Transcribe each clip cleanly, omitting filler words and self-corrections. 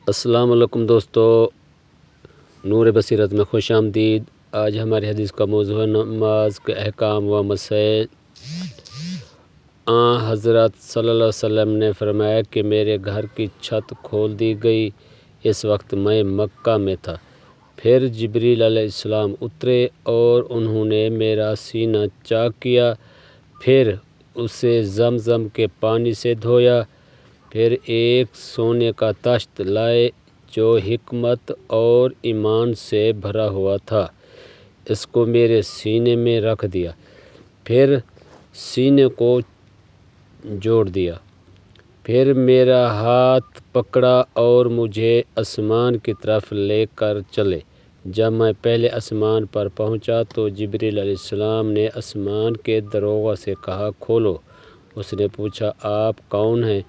السلام علیکم دوستو، نور بصیرت میں خوش آمدید۔ آج ہماری حدیث کا موضوع ہے نماز کے احکام و مسائل۔ حضرت صلی اللہ علیہ وسلم نے فرمایا کہ میرے گھر کی چھت کھول دی گئی۔ اس وقت میں مکہ میں تھا۔ پھر جبریل علیہ السلام اترے اور انہوں نے میرا سینہ چاک کیا، پھر اسے زمزم کے پانی سے دھویا، پھر ایک سونے کا طشت لائے جو حکمت اور ایمان سے بھرا ہوا تھا، اس کو میرے سینے میں رکھ دیا، پھر سینے کو جوڑ دیا، پھر میرا ہاتھ پکڑا اور مجھے آسمان کی طرف لے کر چلے۔ جب میں پہلے آسمان پر پہنچا تو جبریل علیہ السلام نے آسمان کے دروازے سے کہا، کھولو۔ اس نے پوچھا، آپ کون ہیں؟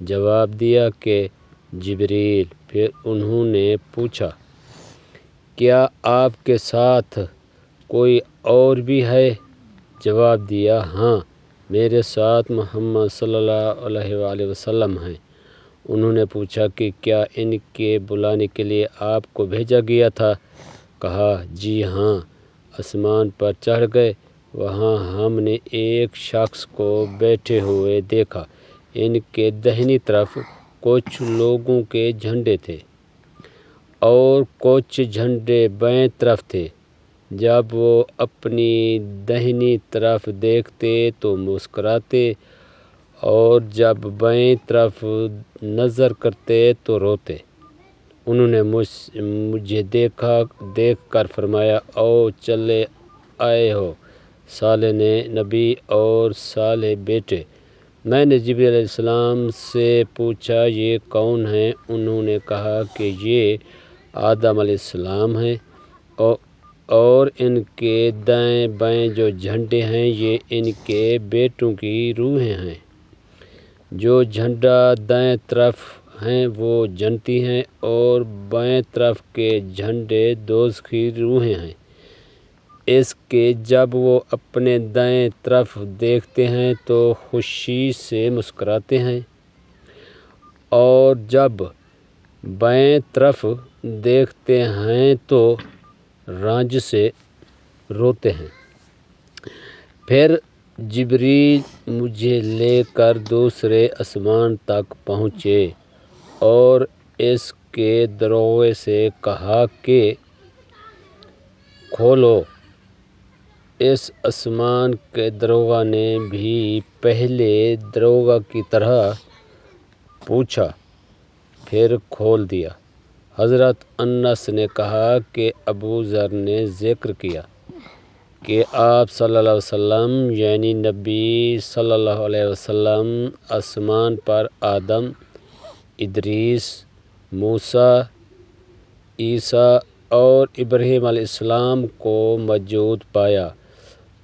جواب دیا کہ جبریل۔ پھر انہوں نے پوچھا، کیا آپ کے ساتھ کوئی اور بھی ہے؟ جواب دیا، ہاں، میرے ساتھ محمد صلی اللہ علیہ وآلہ وسلم ہیں۔ انہوں نے پوچھا کہ کیا ان کے بلانے کے لیے آپ کو بھیجا گیا تھا؟ کہا، جی ہاں۔ آسمان پر چڑھ گئے۔ وہاں ہم نے ایک شخص کو بیٹھے ہوئے دیکھا۔ ان کے داہنی طرف کچھ لوگوں کے جھنڈے تھے اور کچھ جھنڈے بائیں طرف تھے۔ جب وہ اپنی داہنی طرف دیکھتے تو مسکراتے اور جب بائیں طرف نظر کرتے تو روتے۔ انہوں نے مجھے دیکھ کر فرمایا، او چلے آئے ہو صالح نبی اور صالح بیٹے۔ میں نے جبریل علیہ السلام سے پوچھا، یہ کون ہیں؟ انہوں نے کہا کہ یہ آدم علیہ السلام ہیں اور ان کے دائیں بائیں جو جھنڈے ہیں یہ ان کے بیٹوں کی روحیں ہیں۔ جو جھنڈا دائیں طرف ہیں وہ جنتی ہیں اور بائیں طرف کے جھنڈے دوزخی روحیں ہیں۔ اس کے جب وہ اپنے دائیں طرف دیکھتے ہیں تو خوشی سے مسکراتے ہیں اور جب بائیں طرف دیکھتے ہیں تو رنج سے روتے ہیں۔ پھر جبریل مجھے لے کر دوسرے آسمان تک پہنچے اور اس کے دروازے سے کہا کہ کھولو۔ اس آسمان کے دروازے نے بھی پہلے دروازے کی طرح پوچھا، پھر کھول دیا۔ حضرت انس نے کہا کہ ابو ذر نے ذکر کیا کہ آپ صلی اللہ علیہ وسلم یعنی نبی صلی اللہ علیہ وسلم آسمان پر آدم، ادریس، موسیٰ، عیسیٰ اور ابراہیم علیہ السلام کو موجود پایا،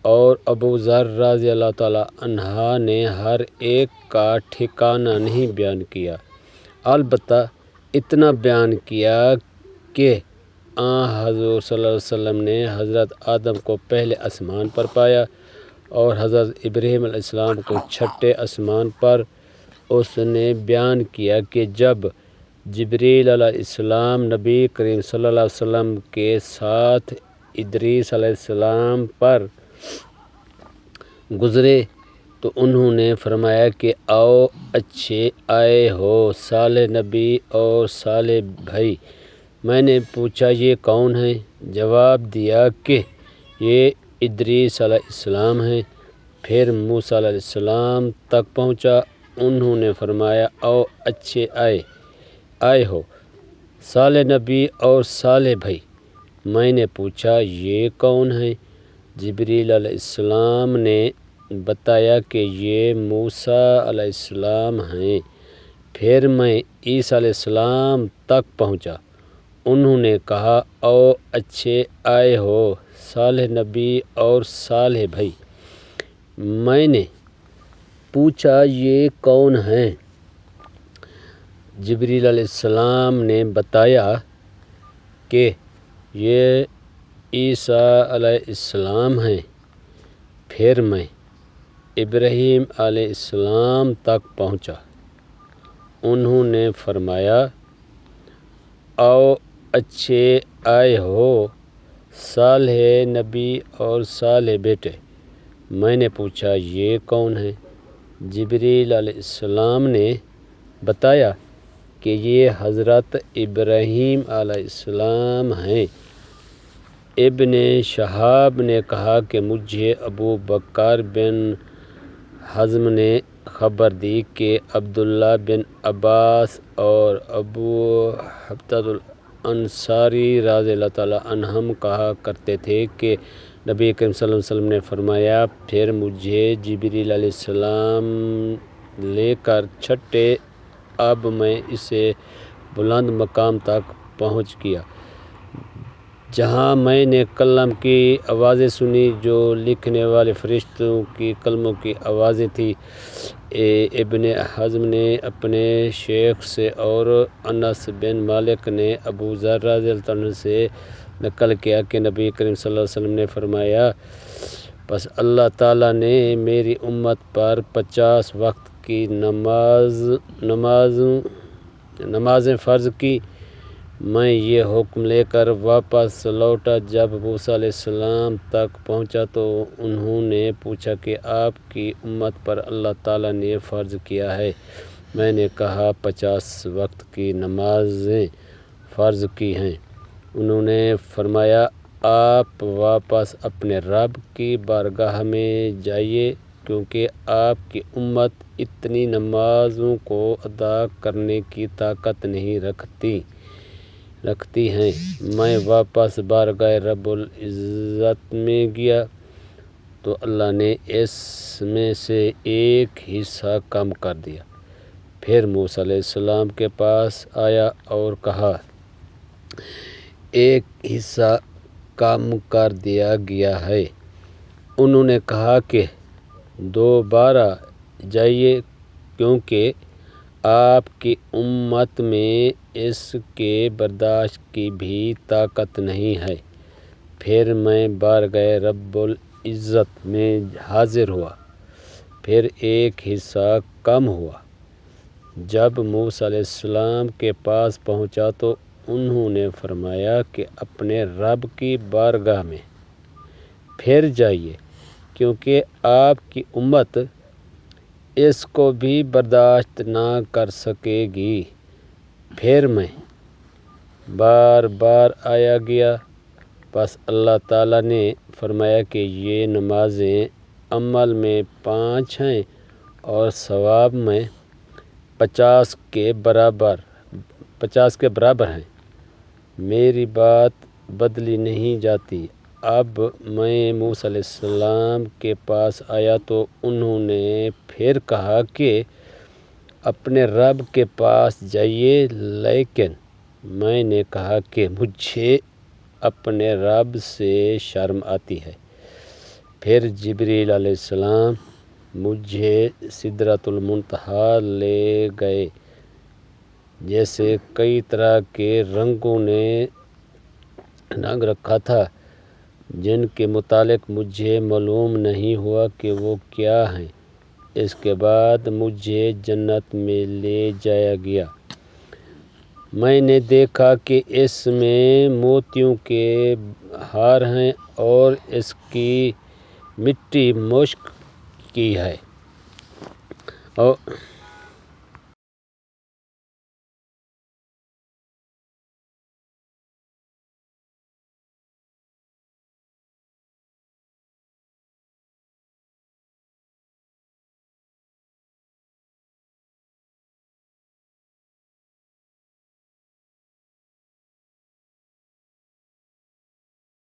اور ابو ذر رضی اللہ تعالیٰ عنہ نے ہر ایک کا ٹھکانہ نہیں بیان کیا، البتہ اتنا بیان کیا کہ حضور صلی اللہ علیہ وسلم نے حضرت آدم کو پہلے آسمان پر پایا اور حضرت ابراہیم علیہ السلام کو چھٹے آسمان پر۔ اس نے بیان کیا کہ جب جبریل علیہ السلام نبی کریم صلی اللہ علیہ وسلم کے ساتھ ادریس علیہ السلام پر گزرے تو انہوں نے فرمایا کہ آؤ اچھے آئے ہو صالح نبی اور صالح بھائی۔ میں نے پوچھا، یہ کون ہیں؟ جواب دیا کہ یہ ادریس علیہ السلام ہیں۔ پھر موسیٰ علیہ السلام تک پہنچا۔ انہوں نے فرمایا، آؤ اچھے آئے ہو صالح نبی اور صالح بھائی۔ میں نے پوچھا، یہ کون ہیں؟ جبریل علیہ السلام نے بتایا کہ یہ موسیٰ علیہ السلام ہیں۔ پھر میں عیسیٰ علیہ السلام تک پہنچا۔ انہوں نے کہا، آؤ اچھے آئے ہو صالح نبی اور صالح بھائی۔ میں نے پوچھا، یہ کون ہیں؟ جبریل علیہ السلام نے بتایا کہ یہ عیسیٰ علیہ السلام ہیں۔ پھر میں ابراہیم علیہ السلام تک پہنچا۔ انہوں نے فرمایا، آؤ اچھے آئے ہو صالح نبی اور صالح بیٹے۔ میں نے پوچھا یہ کون ہیں؟ جبریل علیہ السلام نے بتایا کہ یہ حضرت ابراہیم علیہ السلام ہیں۔ ابن شہاب نے کہا کہ مجھے ابو بکر بن حزم نے خبر دی کہ عبداللہ بن عباس اور ابو حبتۃ الانصاری رضی اللہ تعالیٰ عنہم کہا کرتے تھے کہ نبی کریم صلی اللہ علیہ وسلم نے فرمایا، پھر مجھے جبریل علیہ السلام لے کر چھٹے اب میں اسے بلند مقام تک پہنچ گیا جہاں میں نے کلام کی آوازیں سنی جو لکھنے والے فرشتوں کی کلموں کی آوازیں تھیں۔ ابن حزم نے اپنے شیخ سے اور انس بن مالک نے ابو ذر رضی اللہ عنہ سے نقل کیا کہ نبی کریم صلی اللہ علیہ وسلم نے فرمایا، پس اللہ تعالیٰ نے میری امت پر 50 وقت کی نمازیں فرض کی۔ میں یہ حکم لے کر واپس لوٹا۔ جب موسیٰ علیہ السلام تک پہنچا تو انہوں نے پوچھا کہ آپ کی امت پر اللہ تعالیٰ نے فرض کیا ہے؟ میں نے کہا 50 وقت کی نمازیں فرض کی ہیں۔ انہوں نے فرمایا، آپ واپس اپنے رب کی بارگاہ میں جائیے کیونکہ آپ کی امت اتنی نمازوں کو ادا کرنے کی طاقت نہیں رکھتی ہیں۔ میں واپس بارگاہ رب العزت میں گیا تو اللہ نے اس میں سے ایک حصہ کم کر دیا۔ پھر موسیٰ علیہ السلام کے پاس آیا اور کہا، ایک حصہ کم کر دیا گیا ہے۔ انہوں نے کہا کہ دوبارہ جائیے کیونکہ آپ کی امت میں اس کے برداشت کی بھی طاقت نہیں ہے۔ پھر میں بارگاہ رب العزت میں حاضر ہوا، پھر ایک حصہ کم ہوا۔ جب موسیٰ علیہ السلام کے پاس پہنچا تو انہوں نے فرمایا کہ اپنے رب کی بارگاہ میں پھر جائیے کیونکہ آپ کی امت اس کو بھی برداشت نہ کر سکے گی۔ پھر میں بار بار آیا گیا، بس اللہ تعالیٰ نے فرمایا کہ یہ نمازیں عمل میں 5 ہیں اور ثواب میں 50 کے برابر ہیں۔ میری بات بدلی نہیں جاتی۔ اب میں موسیٰ علیہ السلام کے پاس آیا تو انہوں نے پھر کہا کہ اپنے رب کے پاس جائیے، لیکن میں نے کہا کہ مجھے اپنے رب سے شرم آتی ہے۔ پھر جبریل علیہ السلام مجھے سدرۃ المنتہا لے گئے جسے کئی طرح کے رنگوں نے رنگ رکھا تھا جن کے متعلق مجھے معلوم نہیں ہوا کہ وہ کیا ہیں۔ اس کے بعد مجھے جنت میں لے جایا گیا۔ میں نے دیکھا کہ اس میں موتیوں کے ہار ہیں اور اس کی مٹی مشک کی ہے اور